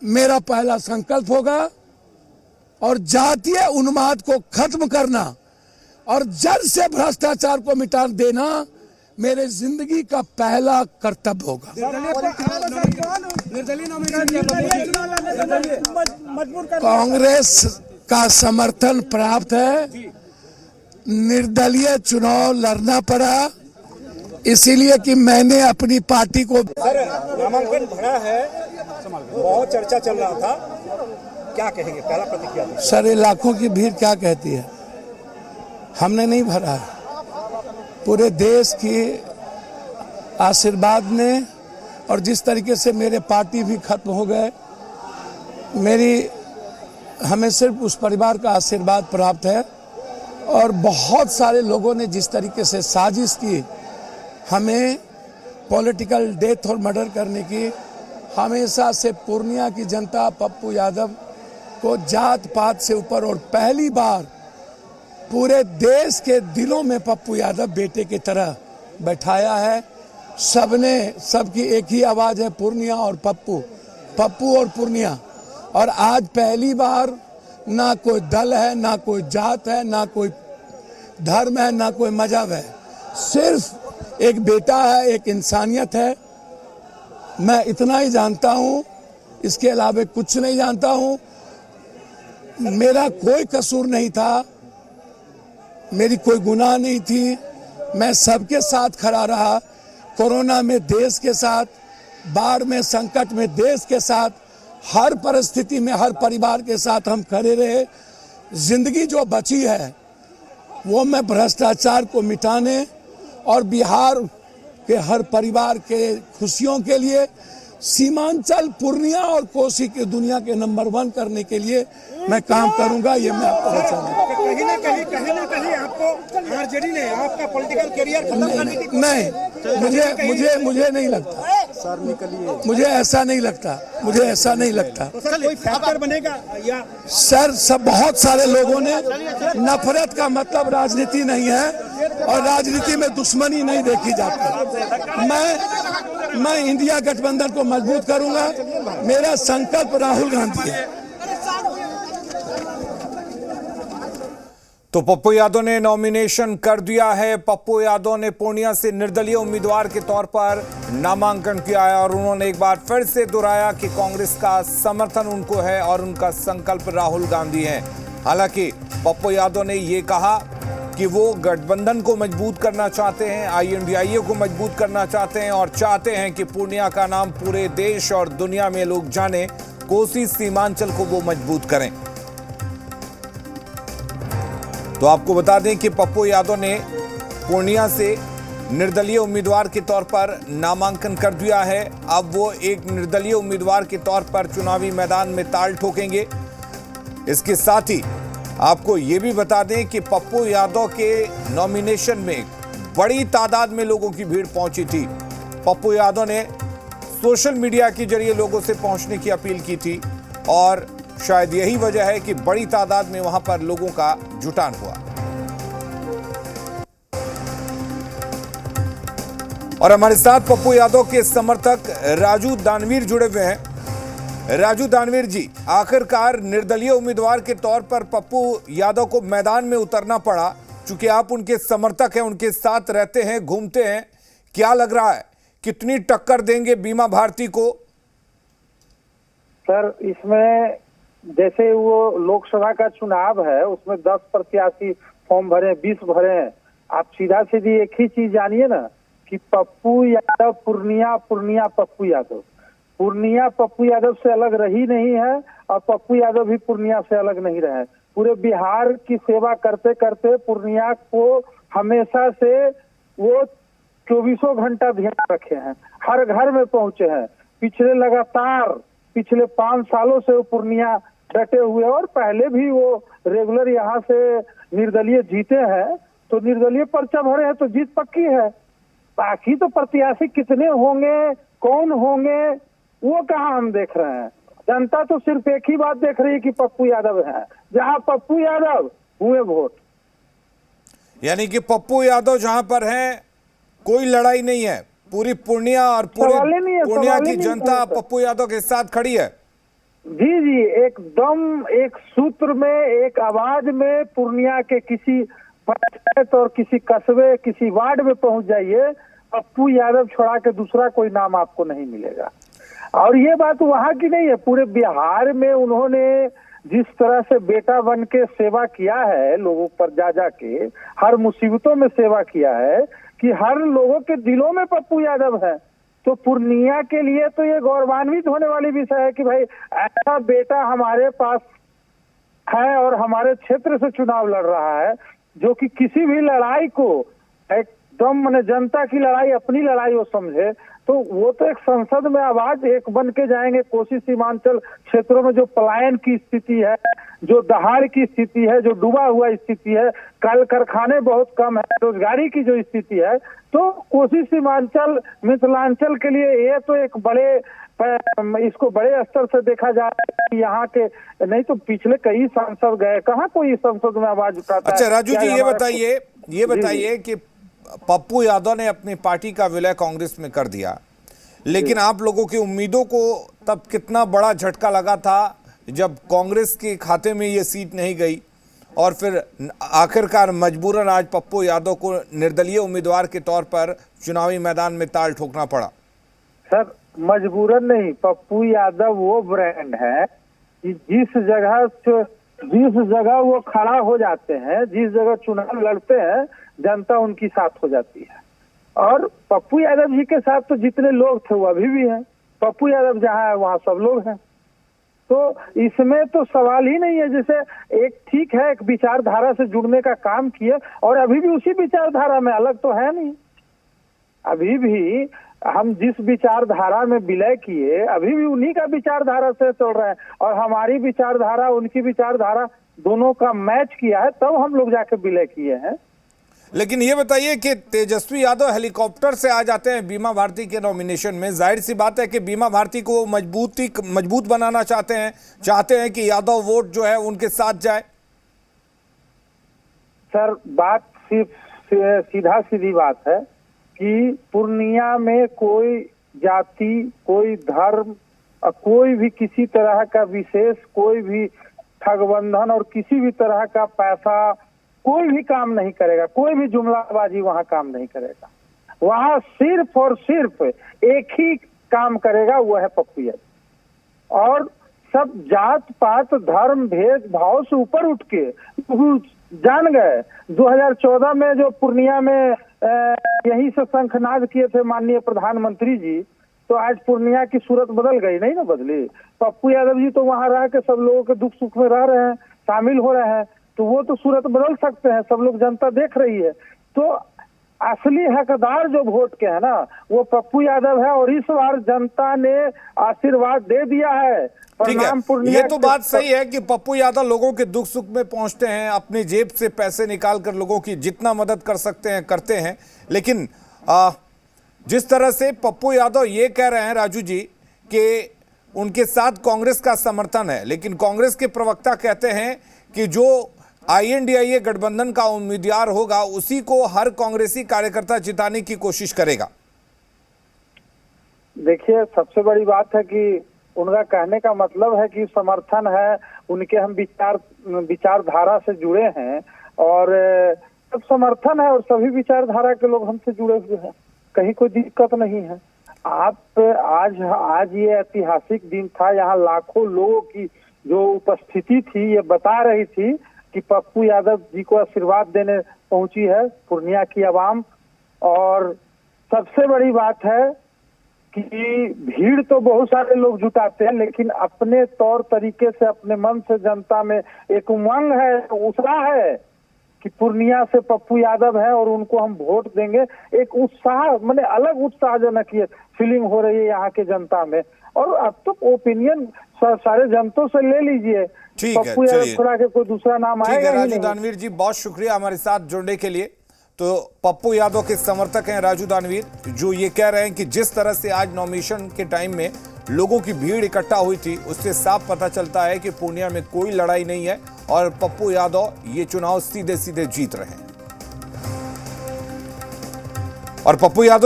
मेरा पहला संकल्प होगा और जातीय उन्माद को खत्म करना और जड़ से भ्रष्टाचार को मिटा देना मेरे जिंदगी का पहला कर्तव्य होगा। कांग्रेस का समर्थन प्राप्त है, निर्दलीय चुनाव लड़ना पड़ा, इसीलिए कि मैंने अपनी पार्टी को। नामांकन भरा है, बहुत चर्चा चल रहा था, क्या कहेंगे, पहला प्रतिक्रिया? सर, ये लाखों की भीड़ क्या कहती है? हमने नहीं भरा है, पूरे देश की आशीर्वाद ने, और जिस तरीके से मेरे पार्टी भी खत्म हो गए, हमें सिर्फ उस परिवार का आशीर्वाद प्राप्त है। और बहुत सारे लोगों ने जिस तरीके से साजिश की हमें पॉलिटिकल डेथ और मर्डर करने की, हमेशा से पूर्णिया की जनता पप्पू यादव को जात पात से ऊपर और पहली बार पूरे देश के दिलों में पप्पू यादव बेटे की तरह बैठाया है। सबकी एक ही आवाज है, पूर्णिया और पप्पू, पप्पू और पूर्णिया। और आज पहली बार ना कोई दल है, ना कोई जात है, ना कोई धर्म है, ना कोई मजहब है, सिर्फ एक बेटा है, एक इंसानियत है। मैं इतना ही जानता हूं, इसके अलावा कुछ नहीं जानता हूं। मेरा कोई कसूर नहीं था, मेरी कोई गुनाह नहीं थी, मैं सबके साथ खड़ा रहा। कोरोना में देश के साथ, बाढ़ में, संकट में देश के साथ, हर परिस्थिति में हर परिवार के साथ हम खड़े रहे। जिंदगी जो बची है वो मैं भ्रष्टाचार को मिटाने और बिहार के हर परिवार के खुशियों के लिए, सीमांचल, पूर्णिया और कोसी के दुनिया के नंबर 1 करने के लिए मैं काम करूंगा। ये मैं आपको बता दूं। कहीं ना कहीं आपको आरजेडी ने आपका पॉलिटिकल करियर खत्म करने की नहीं, मुझे नहीं लगता सर, निकलिए, मुझे ऐसा नहीं लगता, तो सर कोई फैक्टर बनेगा या? सर, बहुत सारे लोगों ने, नफरत का मतलब राजनीति नहीं है और राजनीति में दुश्मनी नहीं देखी जाती। मैं इंडिया गठबंधन को मजबूत करूंगा। मेरा संकल्प राहुल गांधी है। तो पप्पू यादव ने नॉमिनेशन कर दिया है। पप्पू यादव ने पूर्णिया से निर्दलीय उम्मीदवार के तौर पर नामांकन किया है और उन्होंने एक बार फिर से दोहराया कि कांग्रेस का समर्थन उनको है और उनका संकल्प राहुल गांधी है। हालांकि पप्पू यादव ने ये कहा कि वो गठबंधन को मजबूत करना चाहते हैं, INDIA को मजबूत करना चाहते हैं और चाहते हैं कि पूर्णिया का नाम पूरे देश और दुनिया में लोग जाने, कोसी सीमांचल को वो मजबूत करें। तो आपको बता दें कि पप्पू यादव ने पूर्णिया से निर्दलीय उम्मीदवार के तौर पर नामांकन कर दिया है। अब वो एक निर्दलीय उम्मीदवार के तौर पर चुनावी मैदान में ताल ठोकेंगे। इसके साथ ही आपको ये भी बता दें कि पप्पू यादव के नॉमिनेशन में बड़ी तादाद में लोगों की भीड़ पहुंची थी। पप्पू यादव ने सोशल मीडिया के जरिए लोगों से पहुंचने की अपील की थी और शायद यही वजह है कि बड़ी तादाद में वहां पर लोगों का जुटान हुआ। और हमारे साथ पप्पू यादव के समर्थक राजू दानवीर जुड़े हुए हैं। राजू दानवीर जी, आखिरकार निर्दलीय उम्मीदवार के तौर पर पप्पू यादव को मैदान में उतरना पड़ा, चूंकि आप उनके समर्थक हैं, उनके साथ रहते हैं, घूमते हैं, क्या लग रहा है, कितनी टक्कर देंगे बीमा भारती को? सर, इसमें जैसे वो लोकसभा का चुनाव है, उसमें 10 प्रत्याशी फॉर्म भरे, 20 भरे हैं। आप सीधा सीधी एक ही चीज जानिए ना कि पप्पू यादव पूर्णिया, पूर्णिया पप्पू यादव, पूर्णिया पप्पू यादव से अलग रही नहीं है और पप्पू यादव भी पूर्णिया से अलग नहीं रहे। पूरे बिहार की सेवा करते करते पूर्णिया को हमेशा से वो 24 घंटा ध्यान रखे हैं, हर घर में पहुंचे हैं। पिछले 5 सालों से वो पूर्णिया डटे हुए और पहले भी वो रेगुलर यहाँ से निर्दलीय जीते हैं, तो निर्दलीय पर्चा भरे हैं तो जीत पक्की है। बाकी तो प्रत्याशी कितने होंगे, कौन होंगे, वो कहाँ हम देख रहे हैं। जनता तो सिर्फ एक ही बात देख रही है कि पप्पू यादव है, जहाँ पप्पू यादव हुए वोट। यानी कि पप्पू यादव जहां पर हैं कोई लड़ाई नहीं है, पूरी पूर्णिया और सवाल ही नहीं है, पूर्णिया सवाल ही की नहीं है जनता सर। पप्पू यादव के साथ खड़ी है। जी जी, एकदम एक सूत्र में, एक आवाज में पूर्णिया के किसी पंचायत और किसी कस्बे, किसी वार्ड में पहुंच जाइए, पप्पू यादव छोड़ा के दूसरा कोई नाम आपको नहीं मिलेगा। और ये बात वहां की नहीं है, पूरे बिहार में उन्होंने जिस तरह से बेटा बन के सेवा किया है, लोगों पर जा जा के हर मुसीबतों में सेवा किया है, कि हर लोगों के दिलों में पप्पू यादव है। तो पूर्णिया के लिए तो ये गौरवान्वित होने वाली विषय है कि भाई ऐसा बेटा हमारे पास है और हमारे क्षेत्र से चुनाव लड़ रहा है, जो कि किसी भी लड़ाई को एकदम माने जनता की लड़ाई अपनी लड़ाई वो समझे। तो वो तो एक संसद में आवाज एक बन के जाएंगे। कोसी सीमांचल क्षेत्रों में जो पलायन की स्थिति है, जो दहाड़ की स्थिति है, जो डूबा हुआ स्थिति है, कल कारखाने बहुत कम है, रोजगारी की जो स्थिति है, तो कोसी सीमांचल मिथिलांचल के लिए ये तो एक बड़े, इसको बड़े स्तर से देखा जा रहा है। यहाँ के नहीं तो पिछले कई सांसद गए, कहाँ कोई संसद में आवाज उठाता है। अच्छा राजू जी, ये जी। बताइए कि पप्पू यादव ने अपनी पार्टी का विलय कांग्रेस में कर दिया, लेकिन आप लोगों की उम्मीदों को तब कितना बड़ा झटका लगा था जब कांग्रेस के खाते में ये सीट नहीं गई और फिर आखिरकार मजबूरन आज पप्पू यादव को निर्दलीय उम्मीदवार के तौर पर चुनावी मैदान में ताल ठोकना पड़ा। सर मजबूरन नहीं, पप्पू यादव वो ब्रांड है कि जिस जगह वो खड़ा हो जाते हैं, जिस जगह चुनाव लड़ते हैं, जनता उनकी साथ हो जाती है। और पप्पू यादव जी के साथ तो जितने लोग थे वो अभी भी हैं। पप्पू यादव जहाँ है वहाँ सब लोग हैं। तो इसमें तो सवाल ही नहीं है। जैसे एक ठीक है, एक विचारधारा से जुड़ने का काम किए और अभी भी उसी विचारधारा में, अलग तो है नहीं। अभी भी हम जिस विचारधारा में विलय किए, अभी भी उन्हीं का विचारधारा से चल रहे हैं और हमारी विचारधारा उनकी विचारधारा दोनों का मैच किया है, तब हम लोग जाके विलय किए हैं। लेकिन ये बताइए कि तेजस्वी यादव हेलीकॉप्टर से आ जाते हैं बीमा भारती के नॉमिनेशन में, जाहिर सी बात है कि बीमा भारती को मजबूत बनाना चाहते हैं कि यादव वोट जो है उनके साथ जाए। सर बात सिर्फ सीधा सीधी बात है कि पूर्णिया में कोई जाति, कोई धर्म, कोई भी किसी तरह का विशेष, कोई भी ठगबंधन और किसी भी तरह का पैसा कोई भी काम नहीं करेगा, कोई भी जुमलाबाजी वहाँ काम नहीं करेगा। वहाँ सिर्फ और सिर्फ एक ही काम करेगा, वो है पप्पू यादव। और सब जात पात धर्म भेदभाव से ऊपर उठ के जान गए। 2014 में जो पूर्णिया में यही से शंखनाद किए थे माननीय प्रधानमंत्री जी, तो आज पूर्णिया की सूरत बदल गई, नहीं ना बदली। पप्पू यादव जी तो वहाँ रह के सब लोगों के दुख सुख में रह रहे हैं, शामिल हो रहे हैं, तो वो तो सूरत बदल सकते हैं। सब लोग, जनता देख रही है। तो असली हकदार जो वोट के है ना, वो पप्पू यादव है और इस बार जनता ने आशीर्वाद दे दिया है। ठीक है, ये तो बात सही है कि पप्पू यादव लोगों के दुख सुख में पहुंचते हैं, अपनी जेब से पैसे निकालकर लोगों की जितना मदद कर सकते हैं करते हैं। लेकिन जिस तरह से पप्पू यादव ये कह रहे हैं राजू जी कि उनके साथ कांग्रेस का समर्थन है, लेकिन कांग्रेस के प्रवक्ता कहते हैं कि जो INDIA गठबंधन का उम्मीदवार होगा उसी को हर कांग्रेसी कार्यकर्ता जिताने की कोशिश करेगा। देखिए, सबसे बड़ी बात है कि उनका कहने का मतलब है कि समर्थन है, उनके हम विचारधारा से जुड़े हैं और सब समर्थन है और सभी विचारधारा के लोग हमसे जुड़े हुए हैं, कहीं कोई दिक्कत नहीं है। आज ये ऐतिहासिक दिन था, यहाँ लाखों लोगों की जो उपस्थिति थी ये बता रही थी कि पप्पू यादव जी को आशीर्वाद देने पहुंची है पूर्णिया की आवाम। और सबसे बड़ी बात है कि भीड़ तो बहुत सारे लोग जुटाते हैं, लेकिन अपने तौर तरीके से, अपने मन से जनता में एक उमंग है, उत्साह है कि पूर्णिया से पप्पू यादव है और उनको हम वोट देंगे। एक उत्साह, माने अलग उत्साहजनक ये फीलिंग हो रही है यहाँ के जनता में। और अब तो ओपिनियन सारे जनता से ले लीजिए, पप्पू यादव छोड़ा के कोई दूसरा नाम आएगा। राजू दानवीर जी, बहुत शुक्रिया हमारे साथ जुड़ने के लिए। तो पप्पू यादव के समर्थक हैं राजू दानवीर, जो ये कह रहे हैं कि जिस तरह से आज नॉमिनेशन के टाइम में लोगों की भीड़ इकट्ठा हुई थी, उससे साफ पता चलता है कि पूर्णिया में कोई लड़ाई नहीं है और पप्पू यादव ये चुनाव सीधे सीधे जीत रहे हैं। और पप्पू यादव